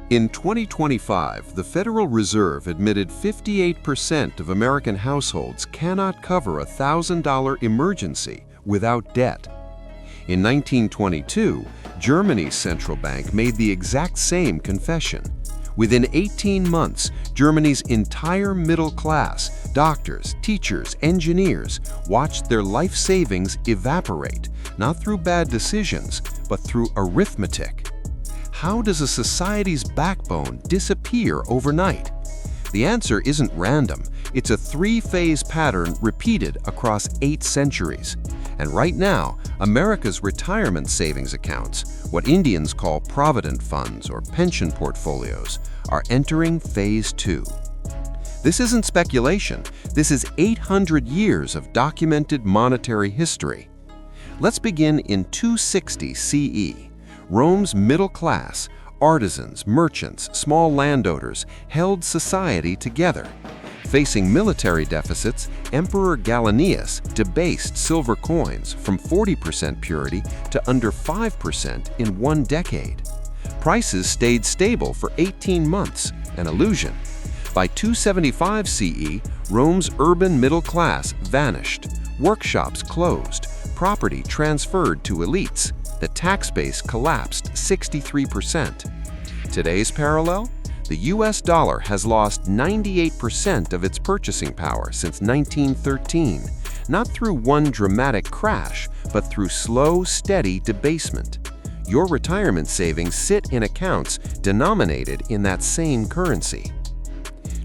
In 2025, the Federal Reserve admitted 58% of American households cannot cover a $1,000 emergency without debt. In 1922, Germany's central bank made the exact same confession. Within 18 months, Germany's entire middle class, doctors, teachers, engineers, watched their life savings evaporate, not through bad decisions, but through arithmetic. How does a society's backbone disappear overnight? The answer isn't random. It's a three-phase pattern repeated across 8 centuries. And right now, America's retirement savings accounts, what Indians call Provident Funds or pension portfolios, are entering Phase 2. This isn't speculation. This is 800 years of documented monetary history. Let's begin in 260 CE. Rome's middle class, artisans, merchants, small landowners held society together. Facing military deficits, Emperor Gallienus debased silver coins from 40% purity to under 5% in 1 decade. Prices stayed stable for 18 months, an illusion. By 275 CE, Rome's urban middle class vanished. Workshops closed, property transferred to elites. The tax base collapsed 63%. Today's parallel? The US dollar has lost 98% of its purchasing power since 1913, not through one dramatic crash, but through slow, steady debasement. Your retirement savings sit in accounts denominated in that same currency.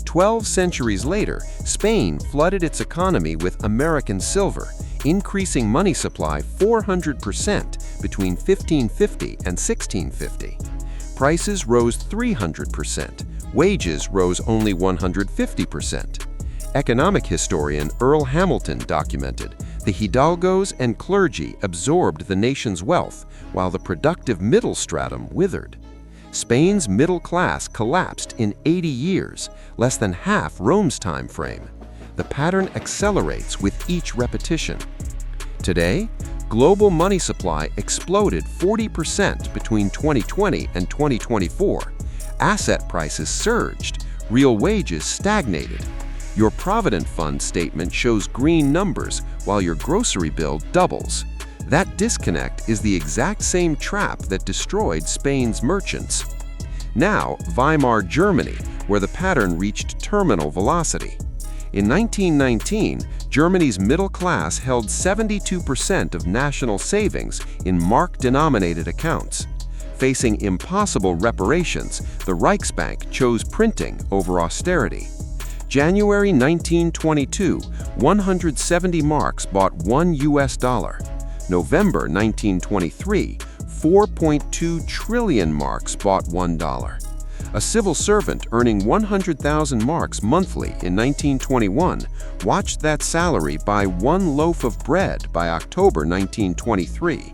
12 centuries later, Spain flooded its economy with American silver, increasing money supply 400% between 1550 and 1650. Prices rose 300%, wages rose only 150%. Economic historian Earl Hamilton documented, the hidalgos and clergy absorbed the nation's wealth, while the productive middle stratum withered. Spain's middle class collapsed in 80 years, less than half Rome's time frame. The pattern accelerates with each repetition. Today, global money supply exploded 40% between 2020 and 2024. Asset prices surged, real wages stagnated. Your Provident Fund statement shows green numbers while your grocery bill doubles. That disconnect is the exact same trap that destroyed Spain's merchants. Now, Weimar Germany, where the pattern reached terminal velocity. In 1919, Germany's middle class held 72% of national savings in mark-denominated accounts. Facing impossible reparations, the Reichsbank chose printing over austerity. January 1922, 170 marks bought $1. November 1923, 4.2 trillion marks bought $1. A civil servant earning 100,000 marks monthly in 1921 watched that salary buy 1 loaf of bread by October 1923.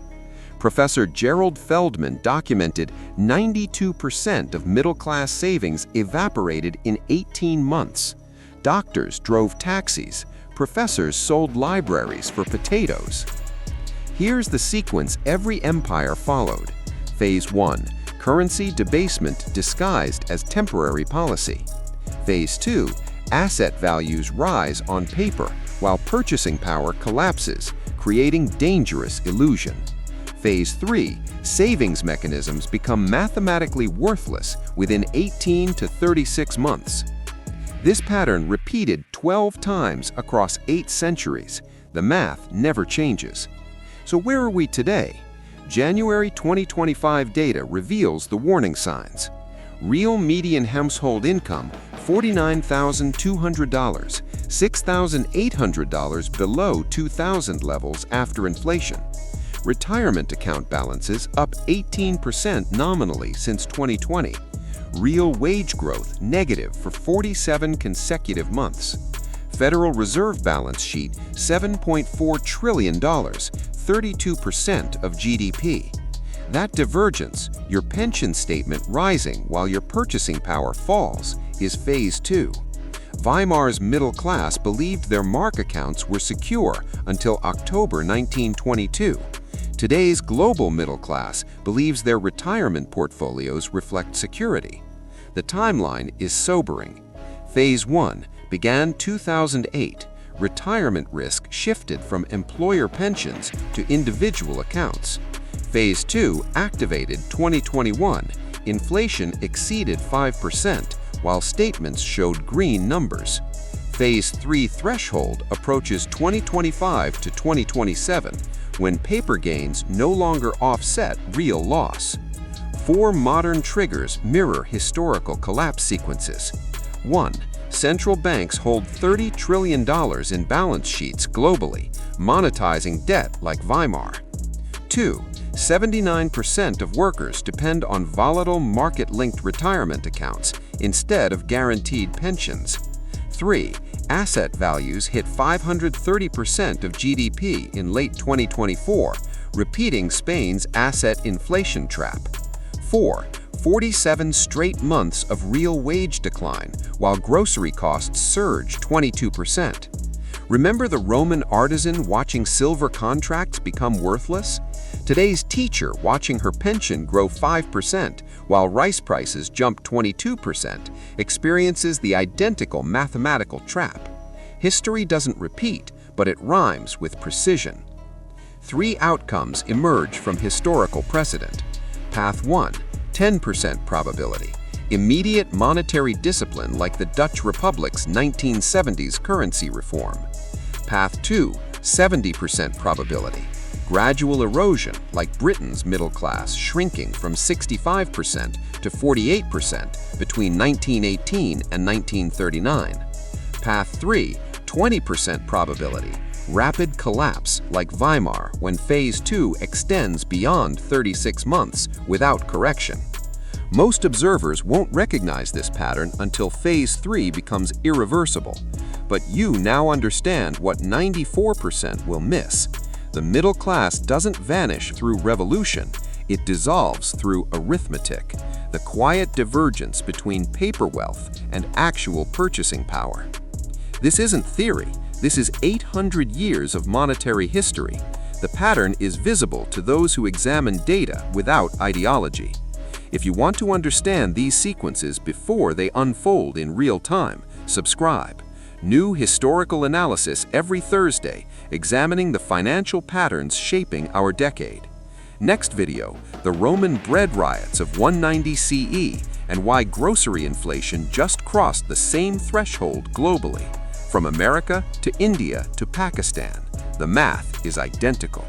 Professor Gerald Feldman documented 92% of middle-class savings evaporated in 18 months. Doctors drove taxis. Professors sold libraries for potatoes. Here's the sequence every empire followed. Phase 1. Currency debasement disguised as temporary policy. Phase 2. Asset values rise on paper while purchasing power collapses, creating dangerous illusion. Phase 3. Savings mechanisms become mathematically worthless within 18 to 36 months. This pattern repeated 12 times across 8 centuries. The math never changes. So where are we today? January 2025 data reveals the warning signs. Real median household income, $49,200, $6,800 below 2000 levels after inflation. Retirement account balances up 18% nominally since 2020. Real wage growth negative for 47 consecutive months. Federal Reserve balance sheet $7.4 trillion, 32% of GDP. That divergence, your pension statement rising while your purchasing power falls, is Phase 2. Weimar's middle class believed their mark accounts were secure until October 1922. Today's global middle class believes their retirement portfolios reflect security. The timeline is sobering. Phase 1 began 2008. Retirement risk shifted from employer pensions to individual accounts. Phase 2 activated 2021. Inflation exceeded 5%, while statements showed green numbers. Phase 3 threshold approaches 2025 to 2027, when paper gains no longer offset real loss. 4 modern triggers mirror historical collapse sequences. 1. Central banks hold $30 trillion in balance sheets globally, monetizing debt like Weimar. 2. 79% of workers depend on volatile market-linked retirement accounts instead of guaranteed pensions. 3. Asset values hit 530% of GDP in late 2024, repeating Spain's asset inflation trap. 4. 47 straight months of real wage decline, while grocery costs surge 22%. Remember the Roman artisan watching silver contracts become worthless? Today's teacher watching her pension grow 5% while rice prices jump 22% experiences the identical mathematical trap. History doesn't repeat, but it rhymes with precision. 3 outcomes emerge from historical precedent. Path 1. 10% probability. Immediate monetary discipline like the Dutch Republic's 1970s currency reform. Path 2. 70% probability. Gradual erosion like Britain's middle class shrinking from 65% to 48% between 1918 and 1939. Path 3. 20% probability. Rapid collapse like Weimar when Phase 2 extends beyond 36 months without correction. Most observers won't recognize this pattern until Phase 3 becomes irreversible. But you now understand what 94% will miss. The middle class doesn't vanish through revolution, it dissolves through arithmetic, the quiet divergence between paper wealth and actual purchasing power. This isn't theory, this is 800 years of monetary history. The pattern is visible to those who examine data without ideology. If you want to understand these sequences before they unfold in real time, subscribe. New historical analysis every Thursday, examining the financial patterns shaping our decade. Next video, the Roman bread riots of 190 CE and why grocery inflation just crossed the same threshold globally. From America to India to Pakistan, the math is identical.